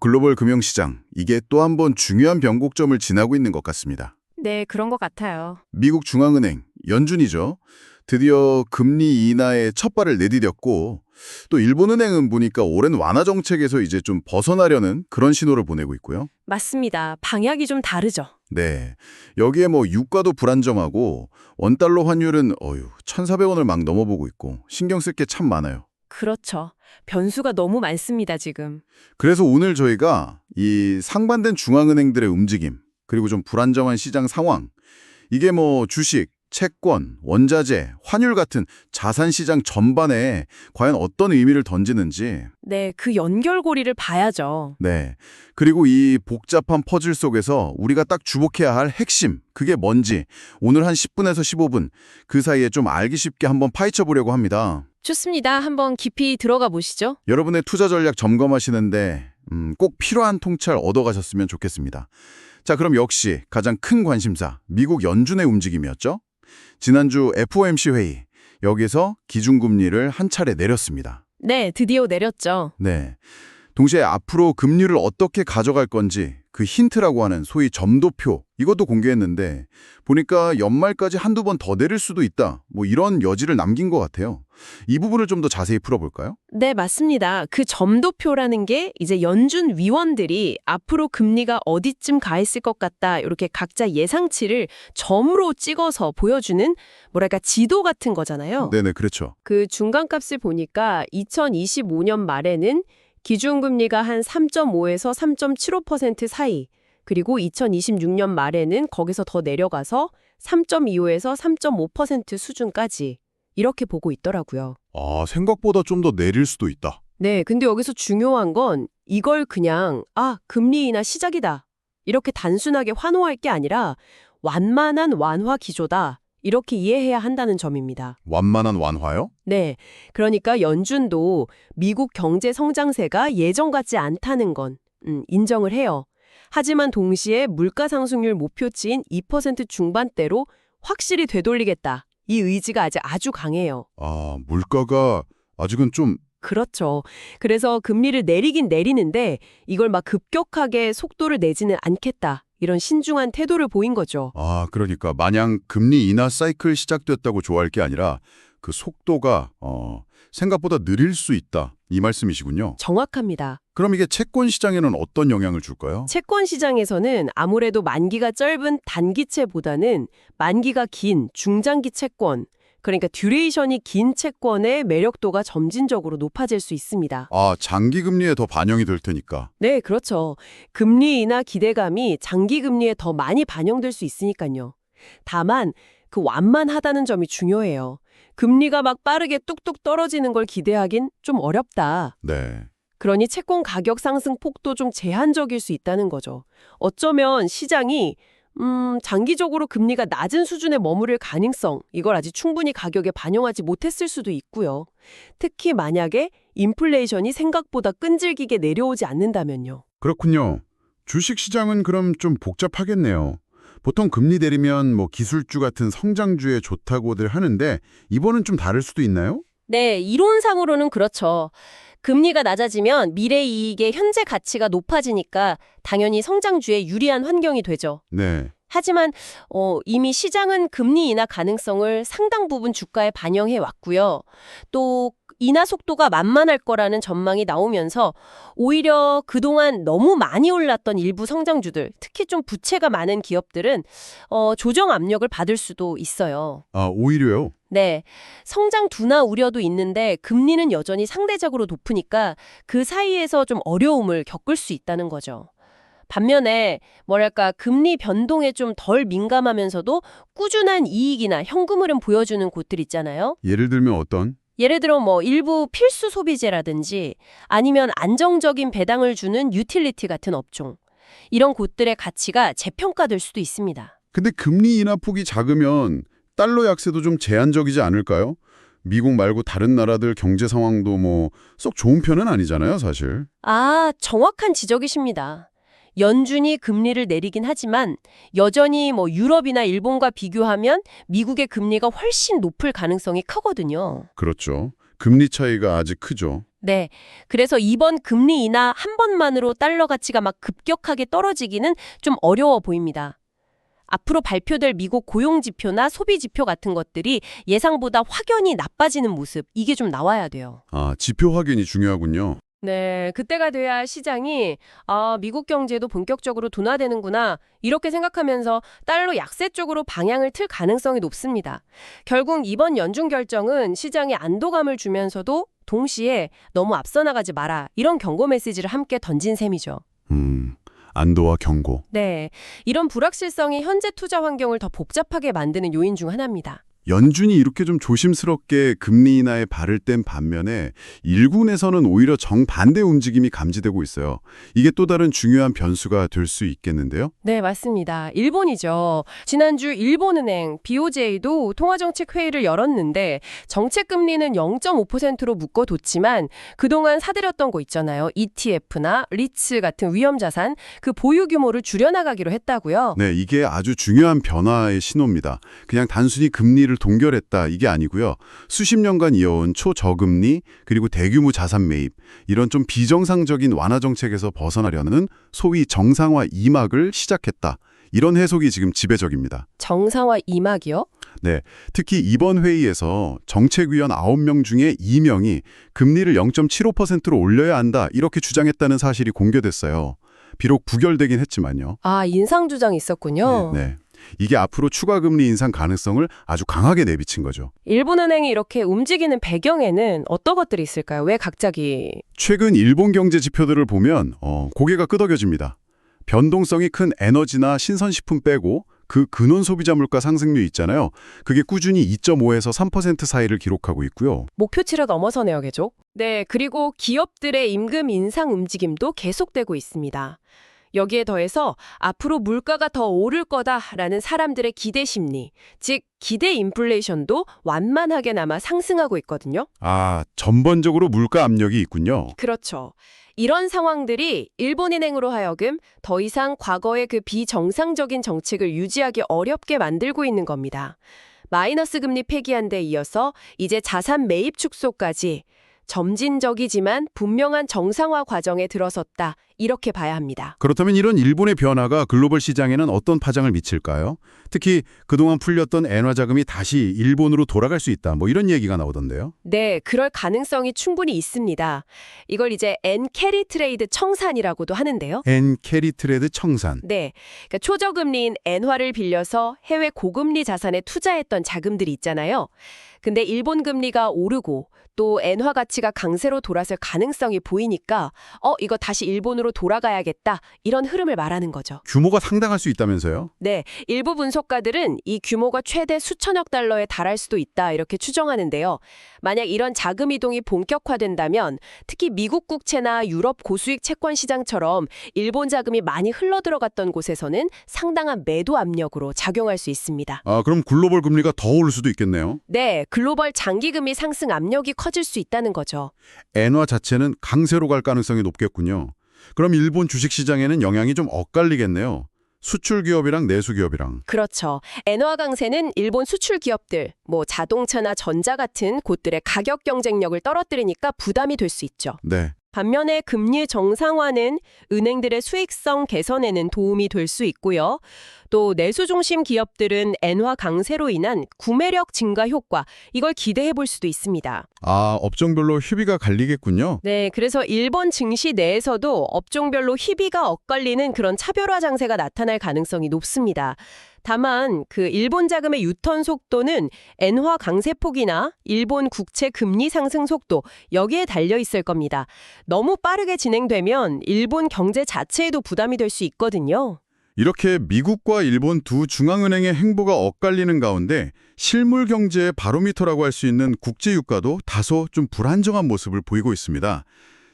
글로벌 금융시장, 이게 또 한 번 중요한 변곡점을 지나고 있는 것 같습니다. 네, 그런 것 같아요. 미국 중앙은행, 연준이죠. 드디어 금리 인하에 첫 발을 내디뎠고 또 일본은행은 보니까 오랜 완화 정책에서 이제 좀 벗어나려는 그런 신호를 보내고 있고요. 맞습니다. 방향이 좀 다르죠. 네. 여기에 뭐 유가도 불안정하고 원달러 환율은 1,400원을 막 넘어보고 있고 신경 쓸 게 참 많아요. 그렇죠. 변수가 너무 많습니다, 지금. 그래서 오늘 저희가 이 상반된 중앙은행들의 움직임, 그리고 좀 불안정한 시장 상황, 이게 뭐 주식, 채권, 원자재, 환율 같은 자산 시장 전반에 과연 어떤 의미를 던지는지, 네, 그 연결고리를 봐야죠. 네. 그리고 이 복잡한 퍼즐 속에서 우리가 딱 주목해야 할 핵심, 그게 뭔지 오늘 한 10분에서 15분 그 사이에 좀 알기 쉽게 한번 파헤쳐 보려고 합니다. 좋습니다. 한번 깊이 들어가 보시죠. 여러분의 투자 전략 점검하시는데 꼭 필요한 통찰 얻어가셨으면 좋겠습니다. 자, 그럼 역시 가장 큰 관심사, 미국 연준의 움직임이었죠. 지난주 FOMC 회의, 여기서 기준금리를 한 차례 내렸습니다. 네, 드디어 내렸죠. 네. 동시에 앞으로 금리를 어떻게 가져갈 건지 그 힌트라고 하는 소위 점도표, 이것도 공개했는데 보니까 연말까지 한두 번 더 내릴 수도 있다. 뭐 이런 여지를 남긴 것 같아요. 이 부분을 좀 더 자세히 풀어볼까요? 네, 맞습니다. 그 점도표라는 게 이제 연준 위원들이 앞으로 금리가 어디쯤 가 있을 것 같다. 이렇게 각자 예상치를 점으로 찍어서 보여주는 뭐랄까 지도 같은 거잖아요. 네네, 그렇죠. 그 중간값을 보니까 2025년 말에는 기준금리가 한 3.5에서 3.75% 사이, 그리고 2026년 말에는 거기서 더 내려가서 3.25에서 3.5% 수준까지 이렇게 보고 있더라고요. 아, 생각보다 좀 더 내릴 수도 있다. 네, 근데 여기서 중요한 건 이걸 그냥 금리 인하 시작이다. 이렇게 단순하게 환호할 게 아니라 완만한 완화 기조다. 이렇게 이해해야 한다는 점입니다. 완만한 완화요? 네, 그러니까 연준도 미국 경제 성장세가 예전 같지 않다는 건 인정을 해요. 하지만 동시에 물가 상승률 목표치인 2% 중반대로 확실히 되돌리겠다. 이 의지가 아주 강해요. 아, 물가가 아직은 좀... 그렇죠. 그래서 금리를 내리긴 내리는데 이걸 막 급격하게 속도를 내지는 않겠다. 이런 신중한 태도를 보인 거죠. 아, 그러니까 마냥 금리 인하 사이클 시작됐다고 좋아할 게 아니라 그 속도가 생각보다 느릴 수 있다. 이 말씀이시군요. 정확합니다. 그럼 이게 채권 시장에는 어떤 영향을 줄까요? 채권 시장에서는 아무래도 만기가 짧은 단기채보다는 만기가 긴 중장기 채권, 그러니까 듀레이션이 긴 채권의 매력도가 점진적으로 높아질 수 있습니다. 아, 장기 금리에 더 반영이 될 테니까. 네, 그렇죠. 금리 인하 기대감이 장기 금리에 더 많이 반영될 수 있으니까요. 다만 그 완만하다는 점이 중요해요. 금리가 막 빠르게 뚝뚝 떨어지는 걸 기대하긴 좀 어렵다. 네. 그러니 채권 가격 상승 폭도 좀 제한적일 수 있다는 거죠. 어쩌면 시장이 장기적으로 금리가 낮은 수준에 머무를 가능성, 이걸 아직 충분히 가격에 반영하지 못했을 수도 있고요. 특히 만약에 인플레이션이 생각보다 끈질기게 내려오지 않는다면요. 그렇군요. 주식 시장은 그럼 좀 복잡하겠네요. 보통 금리 내리면 뭐 기술주 같은 성장주에 좋다고들 하는데 이번은 좀 다를 수도 있나요? 네, 이론상으로는 그렇죠. 금리가 낮아지면 미래 이익의 현재 가치가 높아지니까 당연히 성장주에 유리한 환경이 되죠. 네. 하지만 이미 시장은 금리 인하 가능성을 상당 부분 주가에 반영해 왔고요. 또 인하 속도가 만만할 거라는 전망이 나오면서 오히려 그동안 너무 많이 올랐던 일부 성장주들, 특히 좀 부채가 많은 기업들은 조정 압력을 받을 수도 있어요. 아, 오히려요? 네, 성장 둔화 우려도 있는데 금리는 여전히 상대적으로 높으니까 그 사이에서 좀 어려움을 겪을 수 있다는 거죠. 반면에 뭐랄까 금리 변동에 좀 덜 민감하면서도 꾸준한 이익이나 현금 흐름 보여주는 곳들 있잖아요. 예를 들면 어떤? 예를 들어 뭐 일부 필수 소비재라든지 아니면 안정적인 배당을 주는 유틸리티 같은 업종. 이런 곳들의 가치가 재평가될 수도 있습니다. 근데 금리 인하 폭이 작으면 달러 약세도 좀 제한적이지 않을까요? 미국 말고 다른 나라들 경제 상황도 뭐 썩 좋은 편은 아니잖아요, 사실. 정확한 지적이십니다. 연준이 금리를 내리긴 하지만 여전히 뭐 유럽이나 일본과 비교하면 미국의 금리가 훨씬 높을 가능성이 크거든요. 그렇죠. 금리 차이가 아직 크죠. 네. 그래서 이번 금리 인하 한 번만으로 달러 가치가 막 급격하게 떨어지기는 좀 어려워 보입니다. 앞으로 발표될 미국 고용 지표나 소비 지표 같은 것들이 예상보다 확연히 나빠지는 모습, 이게 좀 나와야 돼요. 아, 지표 확인이 중요하군요. 네, 그때가 돼야 시장이 미국 경제도 본격적으로 둔화되는구나 이렇게 생각하면서 달러 약세 쪽으로 방향을 틀 가능성이 높습니다. 결국 이번 연준 결정은 시장에 안도감을 주면서도 동시에 너무 앞서 나가지 마라 이런 경고 메시지를 함께 던진 셈이죠. 안도와 경고. 네, 이런 불확실성이 현재 투자 환경을 더 복잡하게 만드는 요인 중 하나입니다. 연준이 이렇게 좀 조심스럽게 금리 인하에 발을 뗀 반면에 일군에서는 오히려 정반대 움직임이 감지되고 있어요. 이게 또 다른 중요한 변수가 될 수 있겠는데요? 네, 맞습니다. 일본이죠. 지난주 일본은행 BOJ도 통화정책 회의를 열었는데 정책 금리는 0.5%로 묶어뒀지만 그동안 사들였던 거 있잖아요. ETF나 리츠 같은 위험자산, 그 보유 규모를 줄여나가기로 했다고요. 네, 이게 아주 중요한 변화의 신호입니다. 그냥 단순히 금리를 동결했다 이게 아니고요. 수십 년간 이어온 초저금리 그리고 대규모 자산 매입 이런 좀 비정상적인 완화 정책에서 벗어나려는 소위 정상화 2막을 시작했다. 이런 해석이 지금 지배적입니다. 정상화 2막이요? 네, 특히 이번 회의에서 정책위원 9명 중에 2명이 금리를 0.75%로 올려야 한다 이렇게 주장했다는 사실이 공개됐어요. 비록 부결되긴 했지만요. 아, 인상 주장이 있었군요. 네. 이게 앞으로 추가 금리 인상 가능성을 아주 강하게 내비친 거죠. 일본은행이 이렇게 움직이는 배경에는 어떤 것들이 있을까요? 왜 갑자기? 최근 일본 경제 지표들을 보면 고개가 끄덕여집니다. 변동성이 큰 에너지나 신선식품 빼고 그 근원 소비자 물가 상승률 있잖아요. 그게 꾸준히 2.5에서 3% 사이를 기록하고 있고요. 목표치를 넘어서네요, 계속. 네, 그리고 기업들의 임금 인상 움직임도 계속되고 있습니다. 여기에 더해서 앞으로 물가가 더 오를 거다라는 사람들의 기대 심리, 즉 기대 인플레이션도 완만하게나마 상승하고 있거든요. 아, 전반적으로 물가 압력이 있군요. 그렇죠. 이런 상황들이 일본은행으로 하여금 더 이상 과거의 그 비정상적인 정책을 유지하기 어렵게 만들고 있는 겁니다. 마이너스 금리 폐기한 데 이어서 이제 자산 매입 축소까지 점진적이지만 분명한 정상화 과정에 들어섰다. 이렇게 봐야 합니다. 그렇다면 이런 일본의 변화가 글로벌 시장에는 어떤 파장을 미칠까요? 특히 그동안 풀렸던 엔화 자금이 다시 일본으로 돌아갈 수 있다. 뭐 이런 얘기가 나오던데요. 네, 그럴 가능성이 충분히 있습니다. 이걸 이제 엔캐리 트레이드 청산이라고도 하는데요. 엔캐리 트레이드 청산. 네, 그러니까 초저금리인 엔화를 빌려서 해외 고금리 자산에 투자했던 자금들이 있잖아요. 근데 일본 금리가 오르고 또 엔화 가치가 강세로 돌아설 가능성이 보이니까 이거 다시 일본으로 돌아가야겠다 이런 흐름을 말하는 거죠. 규모가 상당할 수 있다면서요? 네, 일부 분석가들은 이 규모가 최대 수천억 달러에 달할 수도 있다 이렇게 추정하는데요. 만약 이런 자금 이동이 본격화된다면 특히 미국 국채나 유럽 고수익 채권 시장처럼 일본 자금이 많이 흘러들어갔던 곳에서는 상당한 매도 압력으로 작용할 수 있습니다. 아, 그럼 글로벌 금리가 더 오를 수도 있겠네요. 네, 글로벌 장기금리 상승 압력이 커질 수 있다는 거죠. 엔화 자체는 강세로 갈 가능성이 높겠군요. 그럼 일본 주식시장에는 영향이 좀 엇갈리겠네요. 수출 기업이랑 내수 기업이랑. 그렇죠. 엔화 강세는 일본 수출 기업들, 자동차나 전자 같은 곳들의 가격 경쟁력을 떨어뜨리니까 부담이 될 수 있죠. 네. 반면에 금리 정상화는 은행들의 수익성 개선에는 도움이 될 수 있고요. 또 내수 중심 기업들은 엔화 강세로 인한 구매력 증가 효과, 이걸 기대해 볼 수도 있습니다. 아, 업종별로 희비가 갈리겠군요. 네, 그래서 일본 증시 내에서도 업종별로 희비가 엇갈리는 그런 차별화 장세가 나타날 가능성이 높습니다. 다만 그 일본 자금의 유턴 속도는 엔화 강세폭이나 일본 국채 금리 상승 속도 여기에 달려 있을 겁니다. 너무 빠르게 진행되면 일본 경제 자체에도 부담이 될 수 있거든요. 이렇게 미국과 일본 두 중앙은행의 행보가 엇갈리는 가운데 실물 경제의 바로미터라고 할 수 있는 국제유가도 다소 좀 불안정한 모습을 보이고 있습니다.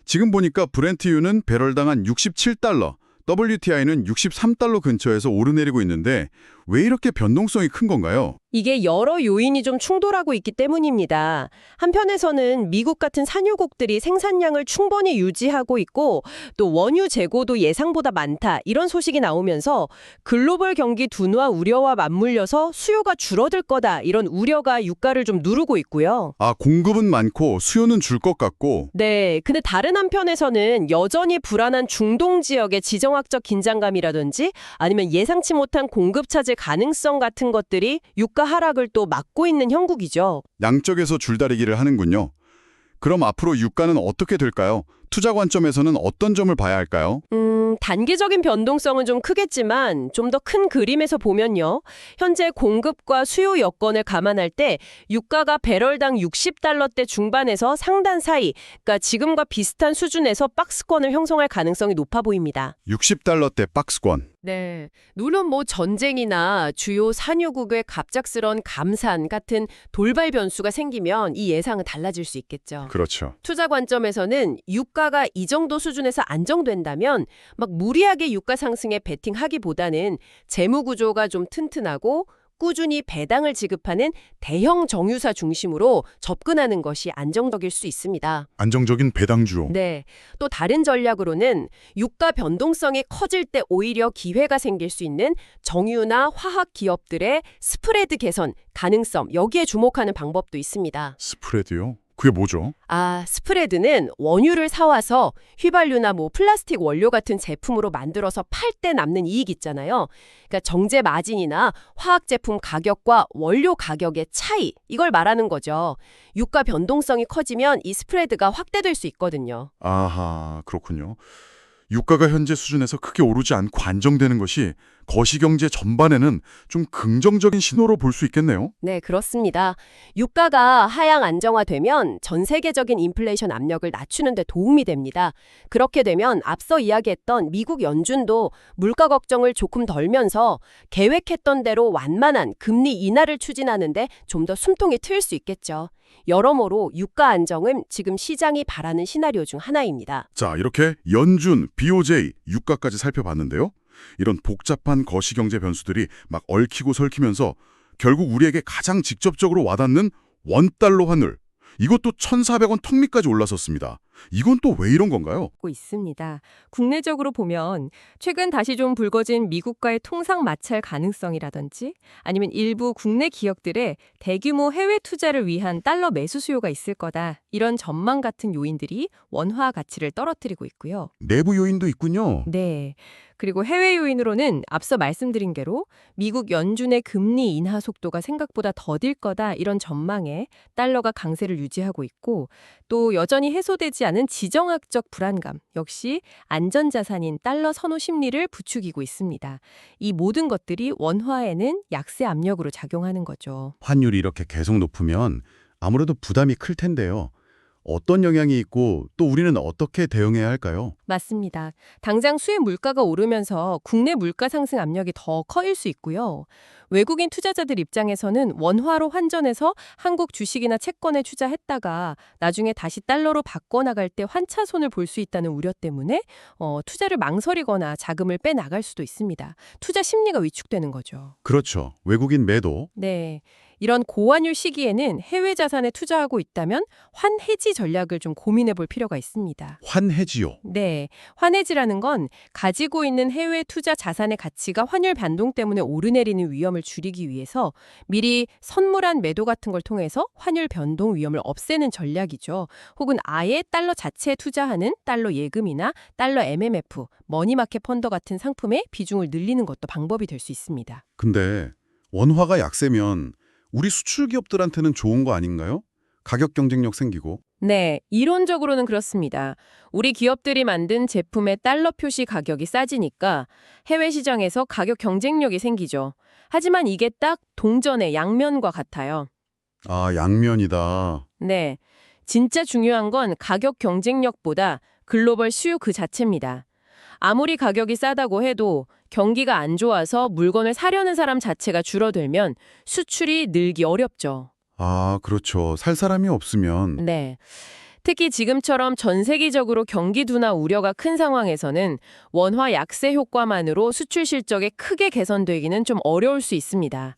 지금 보니까 브렌트유는 배럴당 한 67달러, WTI는 63달러 근처에서 오르내리고 있는데 왜 이렇게 변동성이 큰 건가요? 이게 여러 요인이 좀 충돌하고 있기 때문입니다. 한편에서는 미국 같은 산유국들이 생산량을 충분히 유지하고 있고 또 원유 재고도 예상보다 많다 이런 소식이 나오면서 글로벌 경기 둔화 우려와 맞물려서 수요가 줄어들 거다 이런 우려가 유가를 좀 누르고 있고요. 아, 공급은 많고 수요는 줄 것 같고. 네, 근데 다른 한편에서는 여전히 불안한 중동 지역의 지정학적 긴장감이라든지 아니면 예상치 못한 공급 차질 가능성 같은 것들이 유가 하락을 또 막고 있는 형국이죠. 양쪽에서 줄다리기를 하는군요. 그럼 앞으로 유가는 어떻게 될까요? 투자 관점에서는 어떤 점을 봐야 할까요? 단기적인 변동성은 좀 크겠지만 좀 더 큰 그림에서 보면요. 현재 공급과 수요 여건을 감안할 때 유가가 배럴당 60달러대 중반에서 상단 사이, 그러니까 지금과 비슷한 수준에서 박스권을 형성할 가능성이 높아 보입니다. 60달러대 박스권. 네. 물론 뭐 전쟁이나 주요 산유국의 갑작스런 감산 같은 돌발 변수가 생기면 이 예상은 달라질 수 있겠죠. 그렇죠. 투자 관점에서는 유가가 이 정도 수준에서 안정된다면 막 무리하게 유가 상승에 베팅하기보다는 재무 구조가 좀 튼튼하고 꾸준히 배당을 지급하는 대형 정유사 중심으로 접근하는 것이 안정적일 수 있습니다. 안정적인 배당주로. 네. 또 다른 전략으로는 유가 변동성이 커질 때 오히려 기회가 생길 수 있는 정유나 화학 기업들의 스프레드 개선 가능성, 여기에 주목하는 방법도 있습니다. 스프레드요? 그게 뭐죠? 스프레드는 원유를 사와서 휘발유나 뭐 플라스틱 원료 같은 제품으로 만들어서 팔 때 남는 이익 있잖아요. 그러니까 정제 마진이나 화학 제품 가격과 원료 가격의 차이, 이걸 말하는 거죠. 유가 변동성이 커지면 이 스프레드가 확대될 수 있거든요. 아하, 그렇군요. 유가가 현재 수준에서 크게 오르지 않고 안정되는 것이 거시경제 전반에는 좀 긍정적인 신호로 볼 수 있겠네요. 네, 그렇습니다. 유가가 하향 안정화되면 전 세계적인 인플레이션 압력을 낮추는 데 도움이 됩니다. 그렇게 되면 앞서 이야기했던 미국 연준도 물가 걱정을 조금 덜면서 계획했던 대로 완만한 금리 인하를 추진하는데 좀 더 숨통이 트일 수 있겠죠. 여러모로 유가 안정은 지금 시장이 바라는 시나리오 중 하나입니다. 자, 이렇게 연준, BOJ, 유가까지 살펴봤는데요. 이런 복잡한 거시경제 변수들이 막 얽히고 설키면서 결국 우리에게 가장 직접적으로 와닿는 원달러 환율. 이것도 1,400원 턱 밑까지 올라섰습니다. 이건 또 왜 이런 건가요? 고 있습니다. 국내적으로 보면 최근 다시 좀 불거진 미국과의 통상 마찰 가능성이라든지 아니면 일부 국내 기업들의 대규모 해외 투자를 위한 달러 매수 수요가 있을 거다. 이런 전망 같은 요인들이 원화 가치를 떨어뜨리고 있고요. 내부 요인도 있군요. 네. 그리고 해외 요인으로는 앞서 말씀드린 대로 미국 연준의 금리 인하 속도가 생각보다 더딜 거다 이런 전망에 달러가 강세를 유지하고 있고 또 여전히 해소되지 않은 지정학적 불안감 역시 안전자산인 달러 선호 심리를 부추기고 있습니다. 이 모든 것들이 원화에는 약세 압력으로 작용하는 거죠. 환율이 이렇게 계속 높으면 아무래도 부담이 클 텐데요. 어떤 영향이 있고 또 우리는 어떻게 대응해야 할까요? 맞습니다. 당장 수입 물가가 오르면서 국내 물가 상승 압력이 더 커질 수 있고요. 외국인 투자자들 입장에서는 원화로 환전해서 한국 주식이나 채권에 투자했다가 나중에 다시 달러로 바꿔나갈 때 환차손을 볼 수 있다는 우려 때문에 투자를 망설이거나 자금을 빼나갈 수도 있습니다. 투자 심리가 위축되는 거죠. 그렇죠. 외국인 매도. 네. 이런 고환율 시기에는 해외 자산에 투자하고 있다면 환해지 전략을 좀 고민해 볼 필요가 있습니다. 환해지요. 네. 환해지라는 건 가지고 있는 해외 투자 자산의 가치가 환율 변동 때문에 오르내리는 위험을 줄이기 위해서 미리 선물한 매도 같은 걸 통해서 환율 변동 위험을 없애는 전략이죠. 혹은 아예 달러 자체에 투자하는 달러 예금이나 달러 MMF, 머니마켓 펀드 같은 상품의 비중을 늘리는 것도 방법이 될 수 있습니다. 근데 원화가 약세면 우리 수출 기업들한테는 좋은 거 아닌가요? 가격 경쟁력 생기고. 네, 이론적으로는 그렇습니다. 우리 기업들이 만든 제품의 달러 표시 가격이 싸지니까 해외 시장에서 가격 경쟁력이 생기죠. 하지만 이게 딱 동전의 양면과 같아요. 아, 양면이다. 네, 진짜 중요한 건 가격 경쟁력보다 글로벌 수요 그 자체입니다. 아무리 가격이 싸다고 해도 경기가 안 좋아서 물건을 사려는 사람 자체가 줄어들면 수출이 늘기 어렵죠. 아, 그렇죠. 살 사람이 없으면. 네. 특히 지금처럼 전 세계적으로 경기 둔화 우려가 큰 상황에서는 원화 약세 효과만으로 수출 실적에 크게 개선되기는 좀 어려울 수 있습니다.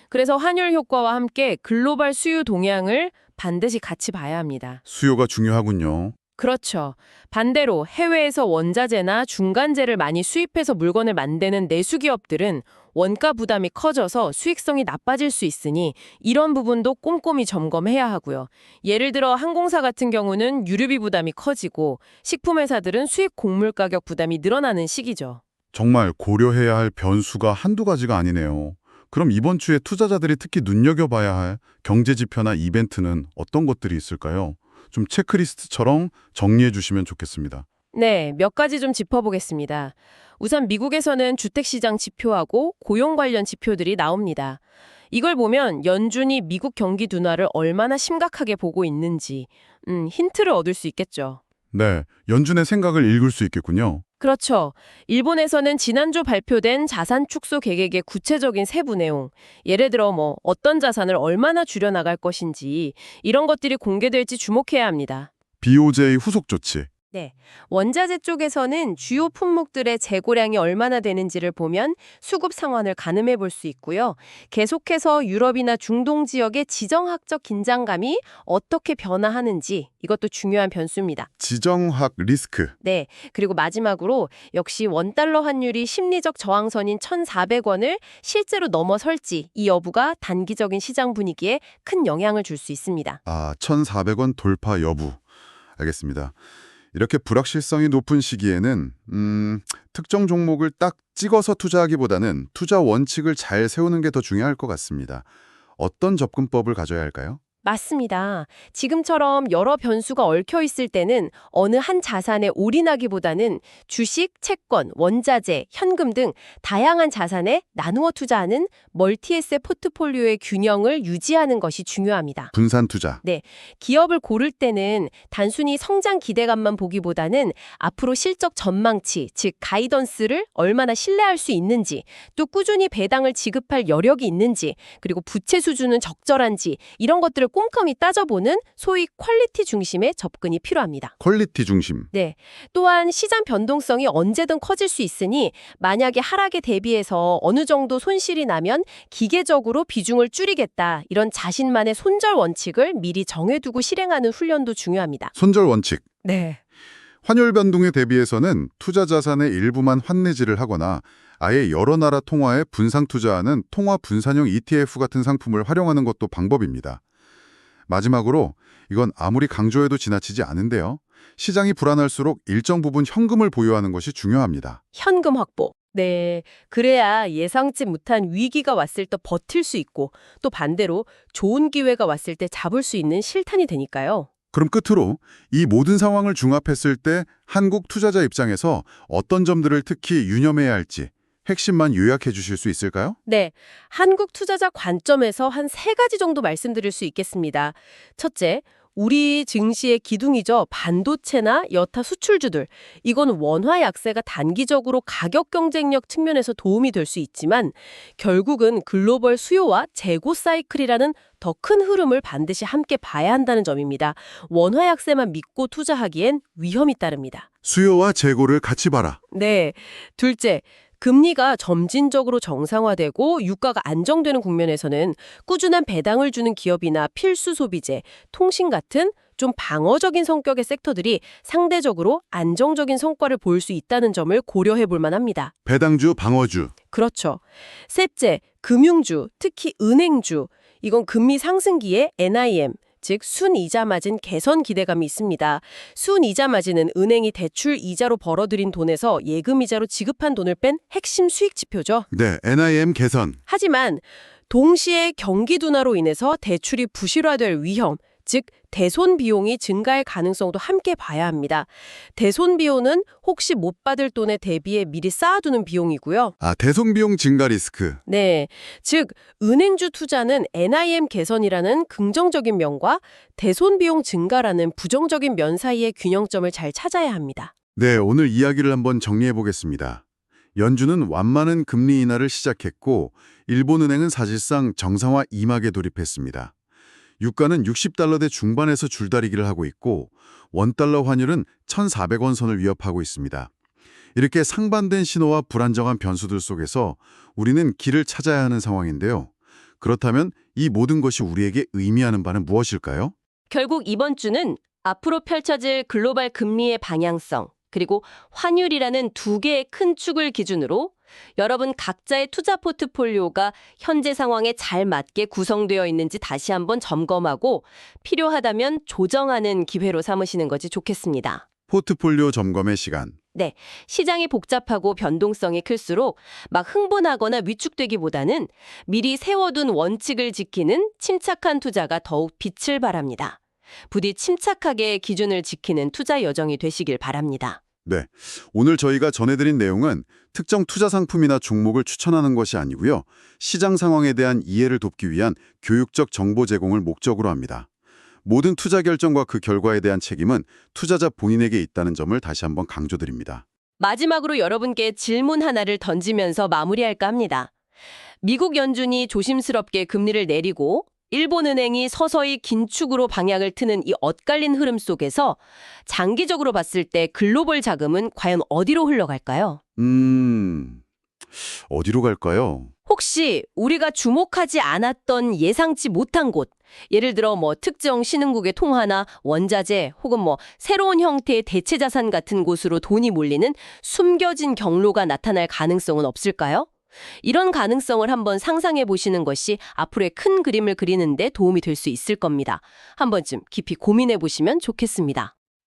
그래서 환율 효과와 함께 글로벌 수요 동향을 반드시 같이 봐야 합니다. 수요가 중요하군요. 그렇죠. 반대로 해외에서 원자재나 중간재를 많이 수입해서 물건을 만드는 내수기업들은 원가 부담이 커져서 수익성이 나빠질 수 있으니 이런 부분도 꼼꼼히 점검해야 하고요. 예를 들어 항공사 같은 경우는 유류비 부담이 커지고 식품회사들은 수입 곡물 가격 부담이 늘어나는 시기죠. 정말 고려해야 할 변수가 한두 가지가 아니네요. 그럼 이번 주에 투자자들이 특히 눈여겨봐야 할 경제 지표나 이벤트는 어떤 것들이 있을까요? 좀 체크리스트처럼 정리해 주시면 좋겠습니다. 네, 몇 가지 좀 짚어보겠습니다. 우선 미국에서는 주택시장 지표하고 고용 관련 지표들이 나옵니다. 이걸 보면 연준이 미국 경기 둔화를 얼마나 심각하게 보고 있는지 힌트를 얻을 수 있겠죠. 네, 연준의 생각을 읽을 수 있겠군요. 그렇죠. 일본에서는 지난주 발표된 자산 축소 계획의 구체적인 세부 내용, 예를 들어 어떤 자산을 얼마나 줄여나갈 것인지 이런 것들이 공개될지 주목해야 합니다. BOJ 후속 조치. 네. 원자재 쪽에서는 주요 품목들의 재고량이 얼마나 되는지를 보면 수급 상황을 가늠해 볼 수 있고요. 계속해서 유럽이나 중동 지역의 지정학적 긴장감이 어떻게 변화하는지 이것도 중요한 변수입니다. 지정학 리스크. 네. 그리고 마지막으로 역시 원달러 환율이 심리적 저항선인 1,400원을 실제로 넘어설지 이 여부가 단기적인 시장 분위기에 큰 영향을 줄 수 있습니다. 1,400원 돌파 여부. 알겠습니다. 이렇게 불확실성이 높은 시기에는 특정 종목을 딱 찍어서 투자하기보다는 투자 원칙을 잘 세우는 게 더 중요할 것 같습니다. 어떤 접근법을 가져야 할까요? 맞습니다. 지금처럼 여러 변수가 얽혀 있을 때는 어느 한 자산에 올인하기보다는 주식, 채권, 원자재, 현금 등 다양한 자산에 나누어 투자하는 멀티에셋 포트폴리오의 균형을 유지하는 것이 중요합니다. 분산 투자. 기업을 고를 때는 단순히 성장 기대감만 보기보다는 앞으로 실적 전망치, 즉 가이던스를 얼마나 신뢰할 수 있는지, 또 꾸준히 배당을 지급할 여력이 있는지, 그리고 부채 수준은 적절한지 이런 것들을 꼼꼼히 따져보는 소위 퀄리티 중심의 접근이 필요합니다. 퀄리티 중심. 네. 또한 시장 변동성이 언제든 커질 수 있으니 만약에 하락에 대비해서 어느 정도 손실이 나면 기계적으로 비중을 줄이겠다. 이런 자신만의 손절 원칙을 미리 정해두고 실행하는 훈련도 중요합니다. 손절 원칙. 네. 환율 변동에 대비해서는 투자 자산의 일부만 환내지를 하거나 아예 여러 나라 통화에 분산 투자하는 통화 분산형 ETF 같은 상품을 활용하는 것도 방법입니다. 마지막으로 이건 아무리 강조해도 지나치지 않은데요. 시장이 불안할수록 일정 부분 현금을 보유하는 것이 중요합니다. 현금 확보. 네. 그래야 예상치 못한 위기가 왔을 때 버틸 수 있고 또 반대로 좋은 기회가 왔을 때 잡을 수 있는 실탄이 되니까요. 그럼 끝으로 이 모든 상황을 중합했을 때 한국 투자자 입장에서 어떤 점들을 특히 유념해야 할지 핵심만 요약해 주실 수 있을까요? 네, 한국 투자자 관점에서 한 3가지 정도 말씀드릴 수 있겠습니다. 첫째, 우리 증시의 기둥이죠. 반도체나 여타 수출주들. 이건 원화 약세가 단기적으로 가격 경쟁력 측면에서 도움이 될 수 있지만 결국은 글로벌 수요와 재고 사이클이라는 더 큰 흐름을 반드시 함께 봐야 한다는 점입니다. 원화 약세만 믿고 투자하기엔 위험이 따릅니다. 수요와 재고를 같이 봐라. 네, 둘째. 금리가 점진적으로 정상화되고 유가가 안정되는 국면에서는 꾸준한 배당을 주는 기업이나 필수 소비재, 통신 같은 좀 방어적인 성격의 섹터들이 상대적으로 안정적인 성과를 보일 수 있다는 점을 고려해 볼 만합니다. 배당주, 방어주. 그렇죠. 셋째, 금융주, 특히 은행주. 이건 금리 상승기에 NIM, 즉 순이자 마진 개선 기대감이 있습니다. 순이자 마진은 은행이 대출 이자로 벌어들인 돈에서 예금 이자로 지급한 돈을 뺀 핵심 수익 지표죠. 네, NIM 개선. 하지만 동시에 경기 둔화로 인해서 대출이 부실화될 위험, 즉 대손 비용이 증가할 가능성도 함께 봐야 합니다. 대손 비용은 혹시 못 받을 돈에 대비해 미리 쌓아두는 비용이고요. 대손 비용 증가 리스크. 네, 즉 은행주 투자는 NIM 개선이라는 긍정적인 면과 대손 비용 증가라는 부정적인 면 사이의 균형점을 잘 찾아야 합니다. 네, 오늘 이야기를 한번 정리해 보겠습니다. 연준은 완만한 금리 인하를 시작했고 일본은행은 사실상 정상화 2막에 돌입했습니다. 유가는 60달러대 중반에서 줄다리기를 하고 있고 원달러 환율은 1,400원 선을 위협하고 있습니다. 이렇게 상반된 신호와 불안정한 변수들 속에서 우리는 길을 찾아야 하는 상황인데요. 그렇다면 이 모든 것이 우리에게 의미하는 바는 무엇일까요? 결국 이번 주는 앞으로 펼쳐질 글로벌 금리의 방향성, 그리고 환율이라는 두 개의 큰 축을 기준으로 여러분 각자의 투자 포트폴리오가 현재 상황에 잘 맞게 구성되어 있는지 다시 한번 점검하고 필요하다면 조정하는 기회로 삼으시는 것이 좋겠습니다. 포트폴리오 점검의 시간. 시장이 복잡하고 변동성이 클수록 막 흥분하거나 위축되기보다는 미리 세워둔 원칙을 지키는 침착한 투자가 더욱 빛을 발합니다. 부디 침착하게 기준을 지키는 투자 여정이 되시길 바랍니다. 네, 오늘 저희가 전해드린 내용은 특정 투자 상품이나 종목을 추천하는 것이 아니고요. 시장 상황에 대한 이해를 돕기 위한 교육적 정보 제공을 목적으로 합니다. 모든 투자 결정과 그 결과에 대한 책임은 투자자 본인에게 있다는 점을 다시 한번 강조드립니다. 마지막으로 여러분께 질문 하나를 던지면서 마무리할까 합니다. 미국 연준이 조심스럽게 금리를 내리고 일본은행이 서서히 긴축으로 방향을 트는 이 엇갈린 흐름 속에서 장기적으로 봤을 때 글로벌 자금은 과연 어디로 흘러갈까요? 어디로 갈까요? 혹시 우리가 주목하지 않았던 예상치 못한 곳, 예를 들어 특정 신흥국의 통화나 원자재 혹은 새로운 형태의 대체 자산 같은 곳으로 돈이 몰리는 숨겨진 경로가 나타날 가능성은 없을까요? 이런 가능성을 한번 상상해 보시는 것이 앞으로의 큰 그림을 그리는 데 도움이 될 수 있을 겁니다. 한 번쯤 깊이 고민해 보시면 좋겠습니다.